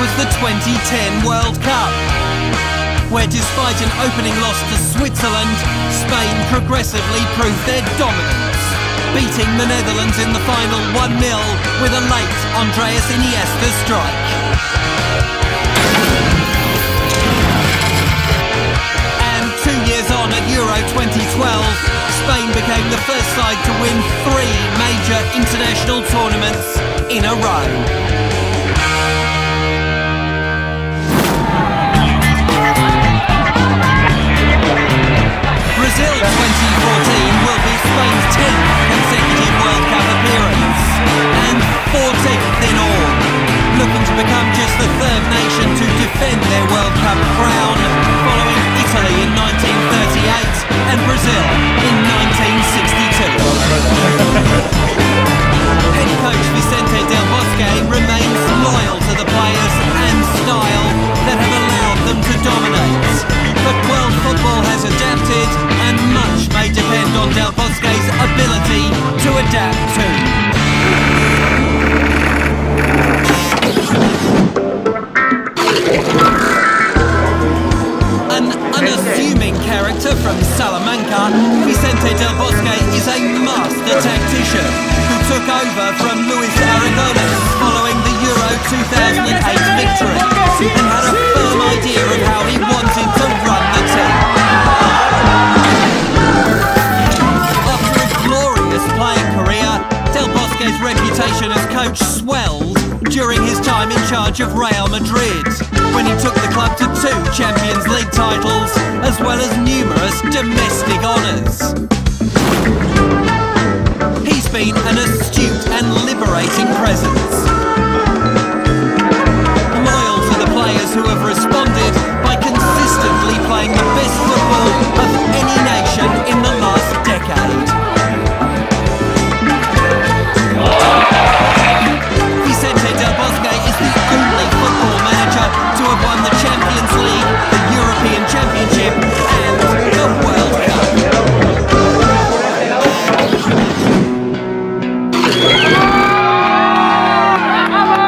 was the 2010 World Cup, where despite an opening loss to Switzerland, Spain progressively proved their dominance, beating the Netherlands in the final 1-0 with a late Andreas Iniesta strike. And 2 years on at Euro 2012, Spain became the first side to win 3 major international tournaments in a row. Brazil 2014 will be Spain's 10th consecutive World Cup appearance, and 14th in all, looking to become just the 3rd nation to defend their World Cup crown, following Italy in 1938 and Brazil in 1962. Head coach Vicente Del Bosque remains loyal to the players and style that have allowed them to dominate. But world football has adapted, and much may depend on Del Bosque's ability to adapt too. An unassuming character from Salamanca, Vicente Del Bosque is a master tactician who took over from Luis Aragonés following the Euro 2008 victory and had a firm idea of how he wanted to run the team. After a glorious playing career, Del Bosque's reputation as coach swelled during his time in charge of Real Madrid, when he took the club to 2 Champions League titles, as well as numerous domestic honours. He's been an astute and liberating presence, loyal to the players who have responded by consistently playing the best football of any nation in the last decade. Vicente Del Bosque is the only football manager to have won the Champions League, the European Championship and the World Cup.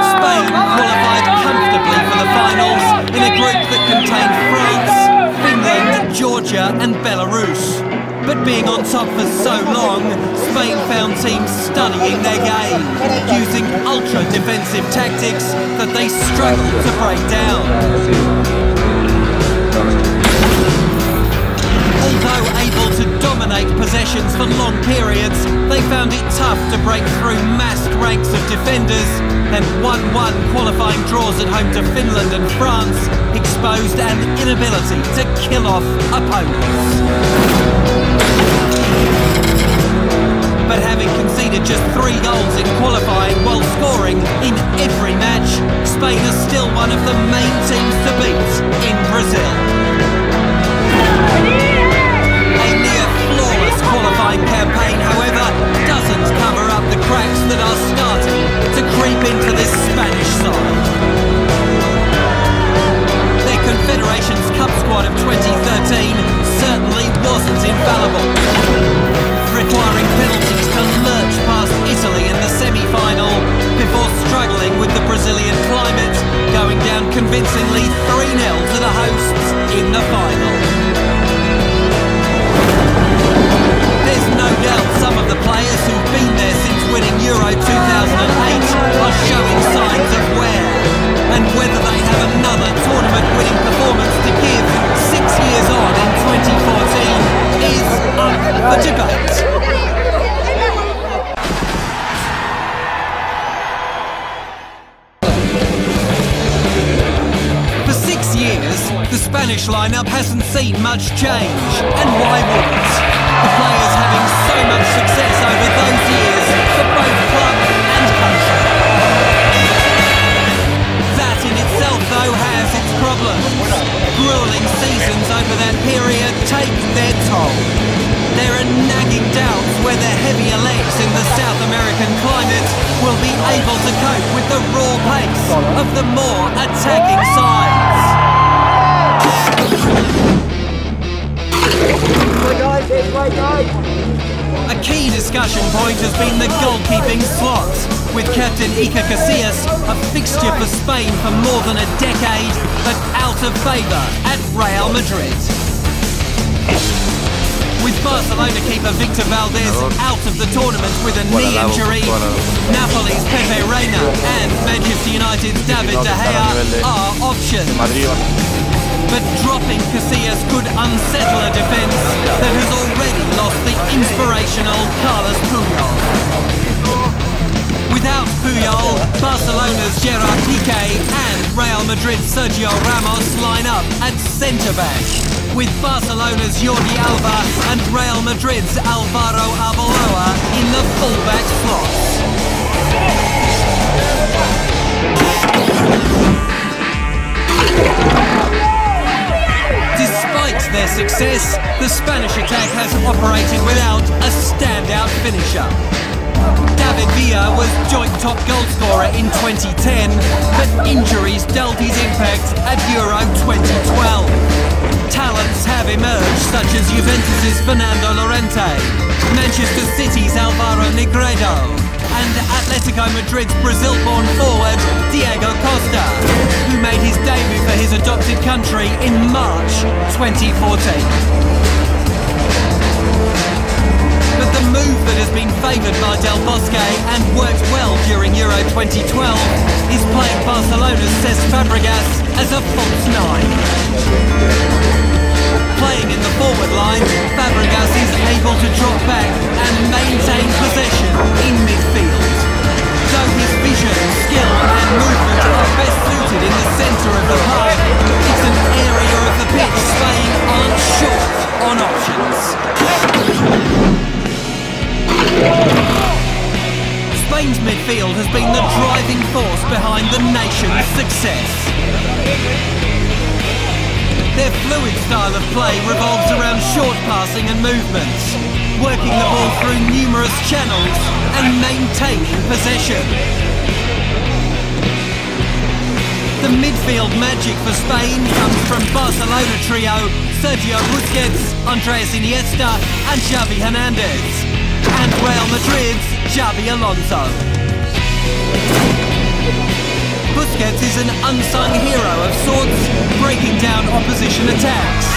Spain qualified comfortably for the finals in a group that contained France, Finland, Georgia and Belarus. But being on top for so long, Spain found teams studying their game, using ultra-defensive tactics that they struggled to break down. Although able to dominate possessions for long periods, they found it tough to break through massed ranks of defenders, and 1-1 qualifying draws at home to Finland and France exposed an inability to kill off opponents. But having conceded just 3 goals in qualifying while scoring in every match, Spain is still one of the main teams to beat in Brazil. A near-flawless qualifying campaign, however, doesn't cover up the cracks that are starting to creep into this Spanish side. Their Confederations Cup squad of 2013 certainly wasn't infallible, requiring penalties to lurch past Italy in the semi-final before struggling with the Brazilian climate, going down convincingly 3-0 to the hosts in the final. There's no doubt some of the players who've been there since winning Euro 2008 are showing signs of wear, and whether they have another tournament-winning performance to give 6 years on in 2014 is up for debate. For 6 years, the Spanish lineup hasn't seen much change, and why wouldn't? The players having so much success over those years for both club and country. That in itself, though, has its problems. Grueling seasons over that period take their toll. There are nagging doubts whether heavier legs in the South American climate will be able to cope with the raw pace of the more attacking sides. Guys, guys. A key discussion point has been the goalkeeping slot, with captain Iker Casillas a fixture for Spain for more than a decade, but out of favour at Real Madrid. With Barcelona keeper Victor Valdés out of the tournament with a knee injury, Napoli's Pepe Reina and Manchester United's David De Gea are options. But dropping Casillas could unsettle a defence that has already lost the inspirational Carlos Puyol. Without Puyol, Barcelona's Gerard Piqué and Real Madrid's Sergio Ramos line up at centre-back, with Barcelona's Jordi Alba and Real Madrid's Alvaro Arbeloa in the full-back slots. Despite their success, the Spanish attack has operated without a standout finisher. David Villa was joint top goalscorer in 2010, but injuries dulled his impact at Euro 2012. Talents have emerged, such as Juventus' Fernando Llorente, Manchester City's Alvaro Negredo, and Atletico Madrid's Brazil-born forward Diego Costa, who made his debut for his adopted country in March 2014. But the move that has been favoured by Del Bosque and worked well during Euro 2012 is playing Barcelona's Cesc Fabregas as a false nine. Playing in the forward line, Fabregas is able to drop back and maintain possession in midfield. Though his vision, skill and movement are best suited in the centre of the park, it's an area of the pitch Spain aren't short on options. Spain's midfield has been the driving force behind the nation's success. Their fluid style of play revolves around short passing and movements, working the ball through numerous channels and maintaining possession. The midfield magic for Spain comes from Barcelona trio Sergio Busquets, Andres Iniesta and Xavi Hernandez, and Real Madrid's Xabi Alonso. Busquets is an unsung hero of sorts, breaking down opposition attacks,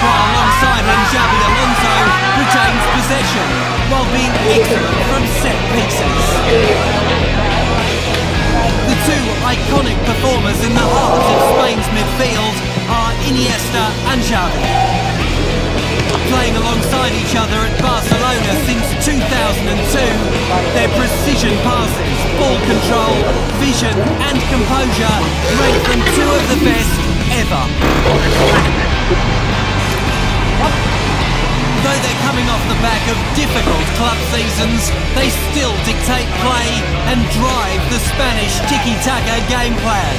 while alongside him Xabi Alonso retains possession while being excellent from set pieces. The two iconic performers in the heart of Spain's midfield are Iniesta and Xavi. Playing alongside each other at Barcelona since 2002, their precision passes, ball control, vision and composure rank them two of the best ever. Though they're coming off the back of difficult club seasons, they still dictate play and drive the Spanish tiki-taka game plan,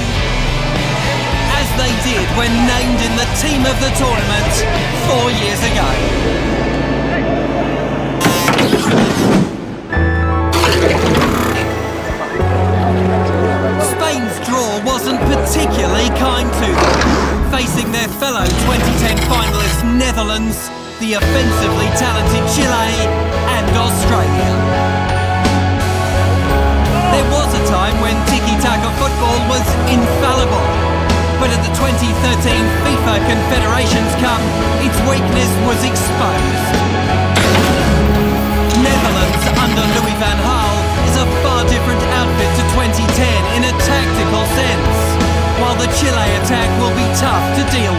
as they did when named in the team of the tournament 4 years ago. Spain's draw wasn't particularly kind to them, facing their fellow 2010 finalists Netherlands, the offensively talented Chile and Australia. There was a time when tiki-taka football was infallible, but at the 2013 FIFA Confederations Cup, its weakness was exposed. Netherlands under Louis van Gaal is a far different outfit to 2010 in a tactical sense, while the Chile attack will be tough to deal